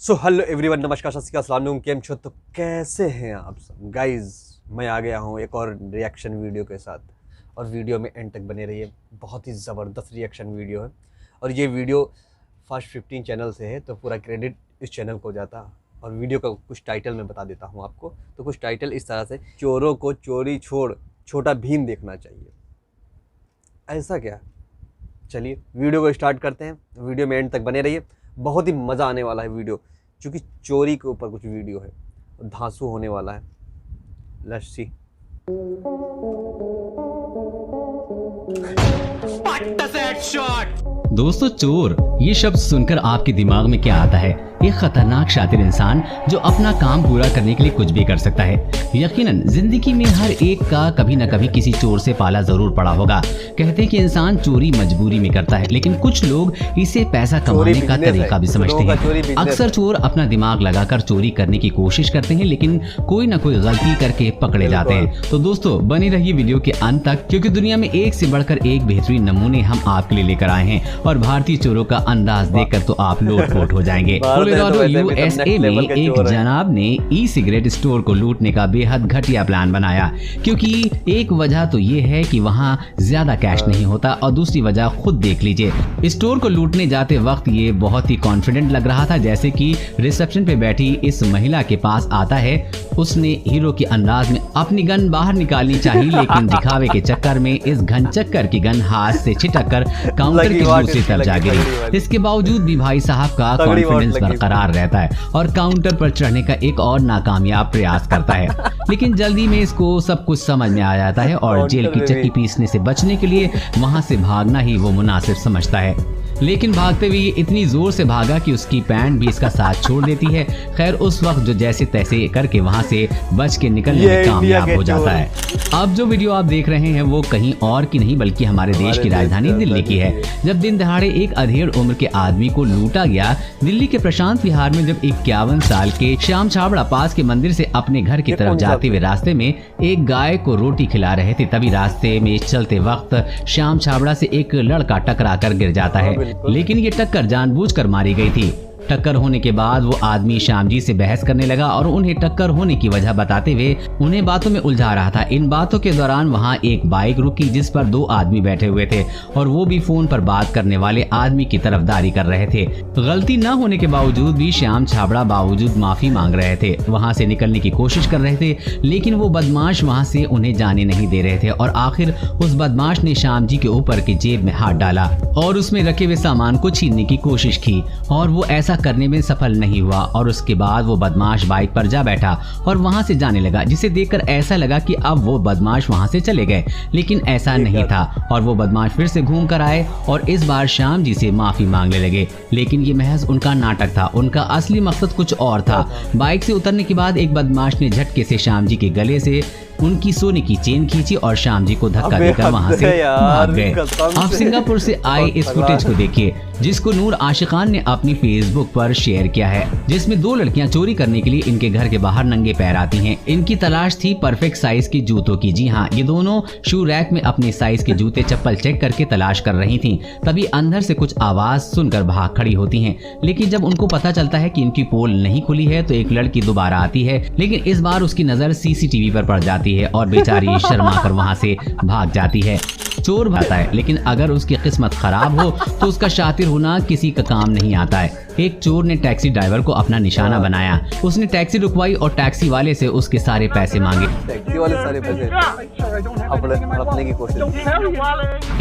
So hello everyone, नमस्कार, सत श्री अकाल, अस्सलाम वालेकुम, केम छो। तो कैसे हैं आप सब गाइज? मैं आ गया हूँ एक और रिएक्शन वीडियो के साथ, और वीडियो में एंड तक बने रहिए। बहुत ही ज़बरदस्त रिएक्शन वीडियो है, और ये वीडियो फर्स्ट 15 चैनल से है, तो पूरा क्रेडिट इस चैनल को जाता। और वीडियो का कुछ टाइटल मैं बता देता हूँ आपको। तो कुछ टाइटल इस तरह से: चोरों को चोरी छोड़ छोटा भीम देखना चाहिए। ऐसा क्या? चलिए वीडियो को स्टार्ट करते हैं। वीडियो में एंड तक बने रहिए, बहुत ही मज़ा आने वाला है वीडियो, क्योंकि चोरी के ऊपर कुछ वीडियो है, धांसू होने वाला है। Let's see. दोस्तों, चोर ये शब्द सुनकर आपके दिमाग में क्या आता है? एक खतरनाक शातिर इंसान जो अपना काम पूरा करने के लिए कुछ भी कर सकता है। यकीनन जिंदगी में हर एक का कभी न कभी किसी चोर से पाला जरूर पड़ा होगा। कहते हैं कि इंसान चोरी मजबूरी में करता है, लेकिन कुछ लोग इसे पैसा कमाने का तरीका भी समझते हैं। अक्सर चोर अपना दिमाग लगाकर चोरी करने की कोशिश करते हैं, लेकिन कोई न कोई गलती करके पकड़े जाते हैं। तो दोस्तों, बनी रहिए वीडियो के अंत तक, क्योंकि दुनिया में एक से बढ़कर एक बेहतरीन नमूने हम आपके लिए लेकर आए हैं, और भारतीय चोरों का अंदाज देखकर तो आप लोट-पोट हो जाएंगे। यूएसए में एक जनाब ने ई सिगरेट स्टोर को लूटने का बेहद घटिया प्लान बनाया, क्योंकि एक वजह तो ये है कि वहाँ ज्यादा कैश नहीं होता, और दूसरी वजह खुद देख लीजिए। स्टोर को लूटने जाते वक्त ये बहुत ही कॉन्फिडेंट लग रहा था, जैसे कि रिसेप्शन पे बैठी इस महिला के पास आता है। उसने हीरो के अंदाज में अपनी गन बाहर निकालनी चाहिए, लेकिन दिखावे के चक्कर में इस घन चक्कर की गन हाथ से छिटक कर काउंटर की दूसरी तरफ जा गिरी। इसके बावजूद भी भाई साहब का कॉन्फिडेंस बरकरार रहता है और काउंटर पर चढ़ने का एक और नाकामयाब प्रयास करता है, लेकिन जल्दी में इसको सब कुछ समझ में आ जाता है और जेल की चक्की पीसने से बचने के लिए वहां से भागना ही वो मुनासिब समझता है। लेकिन भागते हुए ये इतनी जोर से भागा कि उसकी पैंट भी इसका साथ छोड़ देती है। खैर, उस वक्त जो जैसे तैसे करके वहां से बच के निकलने में कामयाब हो जाता है। अब जो वीडियो आप देख रहे हैं वो कहीं और की नहीं बल्कि हमारे देश की राजधानी दिल्ली की है। जब दिन दहाड़े एक अधेड़ उम्र के आदमी को लूटा गया। दिल्ली के प्रशांत विहार में जब 51 साल के श्याम छाबड़ा पास के मंदिर से अपने घर की तरफ जाते हुए रास्ते में एक गाय को रोटी खिला रहे थे, तभी रास्ते में चलते वक्त श्याम छाबड़ा से एक लड़का टकरा कर गिर जाता है, लेकिन ये टक्कर जानबूझकर मारी गई थी। टक्कर होने के बाद वो आदमी श्याम जी से बहस करने लगा और उन्हें टक्कर होने की वजह बताते हुए उन्हें बातों में उलझा रहा था। इन बातों के दौरान वहाँ एक बाइक रुकी जिस पर 2 आदमी बैठे हुए थे, और वो भी फोन पर बात करने वाले आदमी की तरफदारी कर रहे थे। गलती न होने के बावजूद भी श्याम छाबड़ा बावजूद माफी मांग रहे थे, वहाँ से निकलने की कोशिश कर रहे थे, लेकिन वो बदमाश वहाँ से उन्हें जाने नहीं दे रहे थे। और आखिर उस बदमाश ने श्याम जी के ऊपर की जेब में हाथ डाला और उसमें रखे हुए सामान को छीनने की कोशिश की, और वो ऐसा करने में सफल नहीं हुआ। और उसके बाद वो बदमाश बाइक पर जा बैठा और वहां से जाने लगा, जिसे देखकर ऐसा लगा कि अब वो बदमाश वहां से चले गए, लेकिन ऐसा नहीं था। और वो बदमाश फिर से घूम कर आए और इस बार श्याम जी से माफी मांगने लगे, लेकिन ये महज उनका नाटक था। उनका असली मकसद कुछ और था। बाइक से उतरने के बाद एक बदमाश ने झटके से श्याम जी के गले से उनकी सोने की चेन खींची और श्याम जी को धक्का देकर वहां से भाग गए। आप सिंगापुर से आए इस फुटेज को देखिए, जिसको नूर आशिकान ने अपनी फेसबुक पर शेयर किया है, जिसमें 2 लड़कियां चोरी करने के लिए इनके घर के बाहर नंगे पैर आती हैं। इनकी तलाश थी परफेक्ट साइज के जूतों की। जी हाँ, ये दोनों शू रैक में अपने साइज के जूते चप्पल चेक करके तलाश कर रही थी। तभी अंदर से कुछ आवाज सुनकर भाग खड़ी होती हैं, लेकिन जब उनको पता चलता है कि इनकी पोल नहीं खुली है तो एक लड़की दोबारा आती है, लेकिन इस बार उसकी नजर सीसीटीवी पर पड़ जाती है और बेचारी शर्मा कर वहां से भाग जाती है। चोर भागता है, लेकिन अगर उसकी किस्मत खराब हो तो उसका शातिर होना किसी का काम नहीं आता है। एक चोर ने टैक्सी ड्राइवर को अपना निशाना बनाया। उसने टैक्सी रुकवाई और टैक्सी वाले से उसके सारे पैसे मांगे। टैक्सी वाले सारे पैसे हड़पने की कोशिश।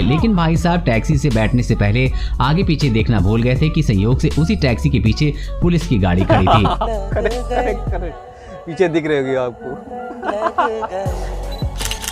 लेकिन भाई साहब टैक्सी से बैठने से पहले आगे पीछे देखना भूल गए थे कि संयोग से उसी टैक्सी के पीछे पुलिस की गाड़ी खड़ी थी। पीछे दिख रही होगी आपको।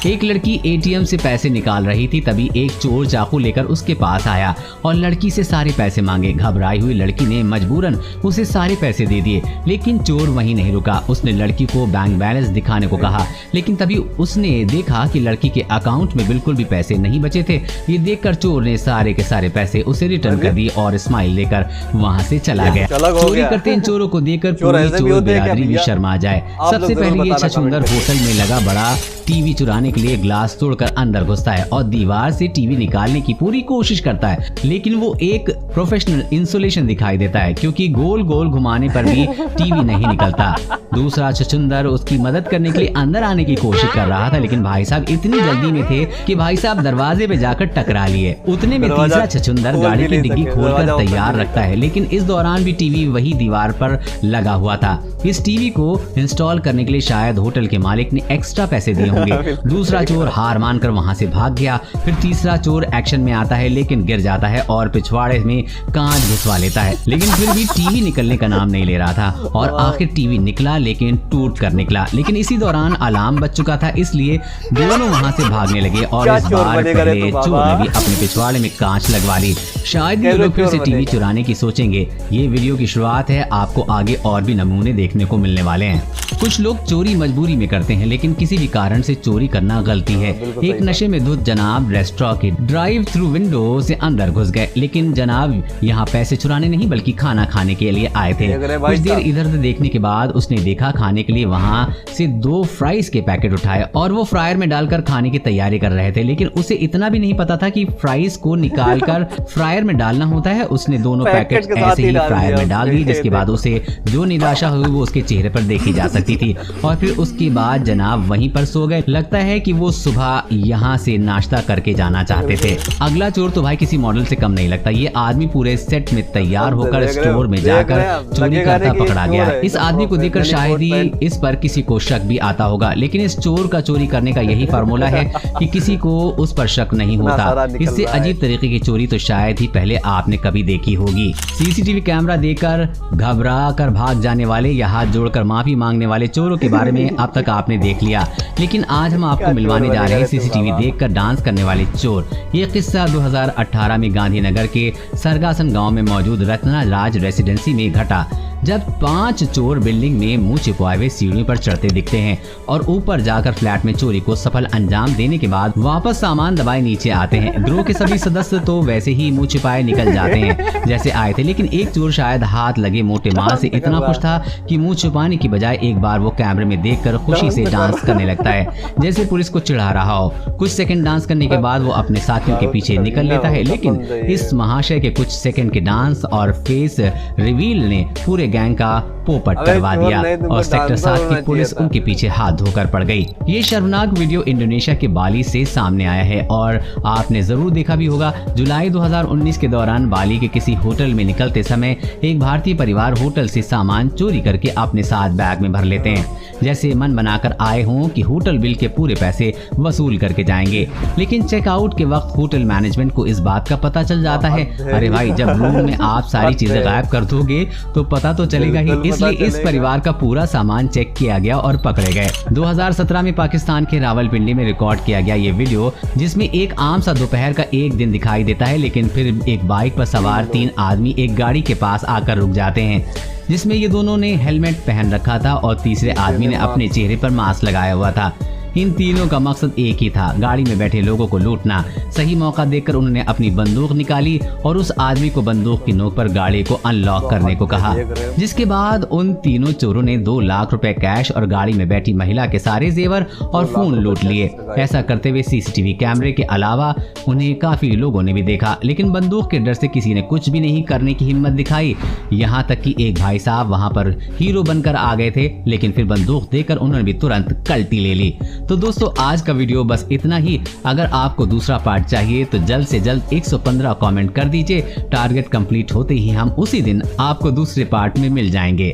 एक लड़की एटीएम से पैसे निकाल रही थी, तभी एक चोर चाकू लेकर उसके पास आया और लड़की से सारे पैसे मांगे। घबराई हुई लड़की ने मजबूरन उसे सारे पैसे दे दिए, लेकिन चोर वहीं नहीं रुका। उसने लड़की को बैंक बैलेंस दिखाने को कहा, लेकिन तभी उसने देखा कि लड़की के अकाउंट में बिल्कुल भी पैसे नहीं बचे थे। ये देखकर चोर ने सारे के सारे पैसे उसे रिटर्न कर दिए और स्माइल लेकर वहाँ से चला गया। चोरी करते इन चोरों को देखकर पूरी चोर बिरादरी भी शर्मा जाए। सबसे पहले ये छछूंदर होटल में लगा बड़ा टीवी चुराने करने के लिए ग्लास तोड़कर अंदर घुसता है और दीवार से टीवी निकालने की पूरी कोशिश करता है, लेकिन वो एक प्रोफेशनल इंसुलेशन दिखाई देता है क्योंकि गोल गोल घुमाने पर भी टीवी नहीं निकलता। दूसरा छछूंदर उसकी मदद करने के लिए अंदर आने की कोशिश कर रहा था, लेकिन भाई साहब इतनी जल्दी में थे कि भाई साहब दरवाजे पे जाकर टकरा लिए। उतने में तीसरा छछूंदर गाड़ी की डिग्गी खोलकर तैयार रखता है, लेकिन इस दौरान भी टीवी वही दीवार पर लगा हुआ था। इस टीवी को इंस्टॉल करने के लिए शायद होटल के मालिक ने एक्स्ट्रा पैसे दिए होंगे। दूसरा चोर हार मानकर वहां से भाग गया। फिर तीसरा चोर एक्शन में आता है, लेकिन गिर जाता है और पिछवाड़े में कांच घुसवा लेता है, लेकिन फिर भी टीवी निकलने का नाम नहीं ले रहा था और आखिर टीवी निकला, लेकिन टूट कर निकला। लेकिन इसी दौरान अलार्म बज चुका था, इसलिए दोनों वहां से भागने लगे और इस बार पहले चोर ने भी अपने पिछवाड़े में कांच लगवा ली। शायद ये लोग फिर से टीवी चुराने की सोचेंगे। ये वीडियो की शुरुआत है, आपको आगे और भी नमूने देखने को मिलने वाले हैं। कुछ लोग चोरी मजबूरी में करते हैं, लेकिन किसी भी कारण से चोरी करना गलती है। एक नशे में धुत जनाब रेस्टोरेंट के ड्राइव थ्रू विंडो से अंदर घुस गए, लेकिन जनाब यहाँ पैसे चुराने नहीं बल्कि खाना खाने के लिए आए थे। कुछ देर इधर उधर देखने के बाद उसने देखा खाने के लिए वहाँ से 2 फ्राइज के पैकेट उठाए और वो फ्रायर में डालकर खाने की तैयारी कर रहे थे, लेकिन उसे इतना भी नहीं पता था कि फ्राइज को निकाल कर फ्रायर में डालना होता है। उसने दोनों पैकेट ऐसे ही फ्रायर में डाल दी, जिसके बाद उसे जो निराशा हुई वो उसके चेहरे पर देखी जा सकती थी। और फिर उसके बाद जनाब वहीं पर सो गए। लगता है कि वो सुबह यहाँ से नाश्ता करके जाना चाहते थे। अगला चोर तो भाई किसी मॉडल से कम नहीं लगता। ये आदमी पूरे सेट में तैयार होकर स्टोर में जाकर चोरी करता पकड़ा गया। इस आदमी को देखकर शायद ही इस पर किसी को शक भी आता होगा, लेकिन इस चोर का चोरी करने का यही फार्मूला है कि किसी को उस पर शक नहीं होता। इससे अजीब तरीके की चोरी तो शायद ही पहले आपने कभी देखी होगी। सीसीटीवी कैमरा देखकर घबरा कर भाग जाने वाले या हाथ जोड़कर माफी मांगने वाले चोरों के बारे में अब तक आपने देख लिया, लेकिन आज हम आपको मिलवाने जा रहे हैं सीसीटीवी देखकर डांस करने वाले चोर। ये किस्सा 2018 में गांधीनगर के सरगासन गांव में मौजूद रत्ना राज रेसिडेंसी में घटा, जब 5 चोर बिल्डिंग में मुंह छिपाए हुए सीढ़ियों पर चढ़ते दिखते हैं और ऊपर जाकर फ्लैट में चोरी को सफल अंजाम देने के बाद वापस सामान दबाए नीचे आते हैं। गिरोह के सभी सदस्य तो वैसे ही मुंह छिपाए निकल जाते हैं जैसे आए थे, लेकिन एक चोर शायद हाथ लगे मोटे माल से इतना खुश था कि मुंह छुपाने की बजाय एक बार वो कैमरे में देखकर खुशी से डांस करने लगता है जैसे पुलिस को चिढ़ा रहा हो। कुछ सेकंड डांस करने के बाद वो अपने साथियों के पीछे निकल लेता है, लेकिन इस महाशय के कुछ सेकंड के डांस और फेस रिवील ने पूरे गैंग का पोपट करवा दिया और सेक्टर 7 की पुलिस उनके पीछे हाथ धोकर पड़ गई। ये शर्मनाक वीडियो इंडोनेशिया के बाली से सामने आया है और आपने जरूर देखा भी होगा। जुलाई 2019 के दौरान बाली के किसी होटल में निकलते समय एक भारतीय परिवार होटल से सामान चोरी करके अपने साथ बैग में भर लेते हैं, जैसे मन बनाकर आए हों कि होटल बिल के पूरे पैसे वसूल करके जाएंगे। लेकिन चेकआउट के वक्त होटल मैनेजमेंट को इस बात का पता चल जाता है। अरे भाई, जब रूम में आप सारी चीजें गायब कर दोगे तो पता तो चलेगा ही। इसलिए इस परिवार का पूरा सामान चेक किया गया और पकड़े गए। 2017 में पाकिस्तान के रावलपिंडी में रिकॉर्ड किया गया ये वीडियो, जिसमें एक आम सा दोपहर का एक दिन दिखाई देता है, लेकिन फिर एक बाइक पर सवार 3 आदमी एक गाड़ी के पास आकर रुक जाते हैं, जिसमें ये दोनों ने हेलमेट पहन रखा था और तीसरे आदमी ने अपने चेहरे पर मास्क लगाया हुआ था। इन तीनों का मकसद एक ही था, गाड़ी में बैठे लोगों को लूटना। सही मौका देखकर उन्होंने अपनी बंदूक निकाली और उस आदमी को बंदूक की नोक पर गाड़ी को अनलॉक करने को कहा, जिसके बाद उन तीनों चोरों ने 2 लाख रुपए कैश और गाड़ी में बैठी महिला के सारे जेवर और फोन लूट लिए। ऐसा करते हुए सीसीटीवी कैमरे के अलावा उन्हें काफी लोगों ने भी देखा, लेकिन बंदूक के डर से किसी ने कुछ भी नहीं करने की हिम्मत दिखाई। यहाँ तक कि एक भाई साहब वहाँ पर हीरो बनकर आ गए थे, लेकिन फिर बंदूक देकर उन्होंने भी तुरंत कल्टी ले ली। तो दोस्तों, आज का वीडियो बस इतना ही। अगर आपको दूसरा पार्ट चाहिए तो जल्द से जल्द 115 कमेंट कर दीजिए। टारगेट कंप्लीट होते ही हम उसी दिन आपको दूसरे पार्ट में मिल जाएंगे।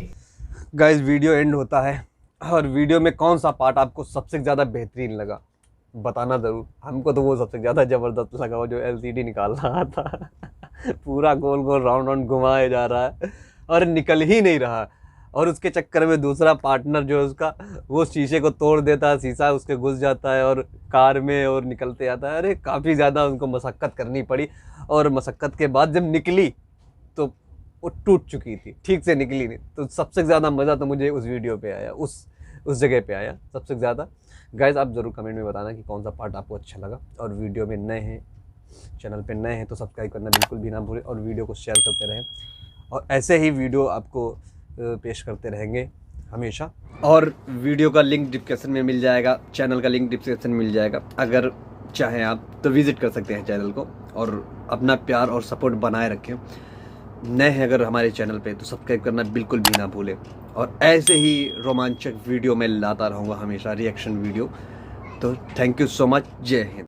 गाइस, वीडियो एंड होता है और वीडियो में कौन सा पार्ट आपको सबसे ज़्यादा बेहतरीन लगा बताना ज़रूर। हमको तो वो सबसे ज़्यादा ज़बरदस्त लगा, वो जो LCD निकाल रहा था पूरा गोल गोल राउंड राउंड घुमाया जा रहा है और निकल ही नहीं रहा, और उसके चक्कर में दूसरा पार्टनर जो है उसका, वो शीशे को तोड़ देता है, शीशा उसके घुस जाता है और कार में और निकलते आता है। अरे काफ़ी ज़्यादा उनको मशक्क़त करनी पड़ी, और मशक्क़त के बाद जब निकली तो वो टूट चुकी थी, ठीक से निकली नहीं। तो सबसे ज़्यादा मज़ा तो मुझे उस वीडियो पे आया, उस जगह पे आया सबसे ज़्यादा। गाइस, आप ज़रूर कमेंट में बताना कि कौन सा पार्ट आपको अच्छा लगा, और वीडियो में नए हैं, चैनल पे नए हैं तो सब्सक्राइब करना बिल्कुल भी ना भूलें, और वीडियो को शेयर करते रहें, और ऐसे ही वीडियो आपको पेश करते रहेंगे। हमेशा। और वीडियो का लिंक डिस्क्रिप्शन में मिल जाएगा, चैनल का लिंक डिस्क्रिप्शन में मिल जाएगा। अगर चाहें आप तो विज़िट कर सकते हैं चैनल को, और अपना प्यार और सपोर्ट बनाए रखें। नए हैं अगर हमारे चैनल पे तो सब्सक्राइब करना बिल्कुल भी ना भूलें। और ऐसे ही रोमांचक वीडियो मैं लाता रहूँगा हमेशा, रिएक्शन वीडियो। तो थैंक यू सो मच, जय हिंद।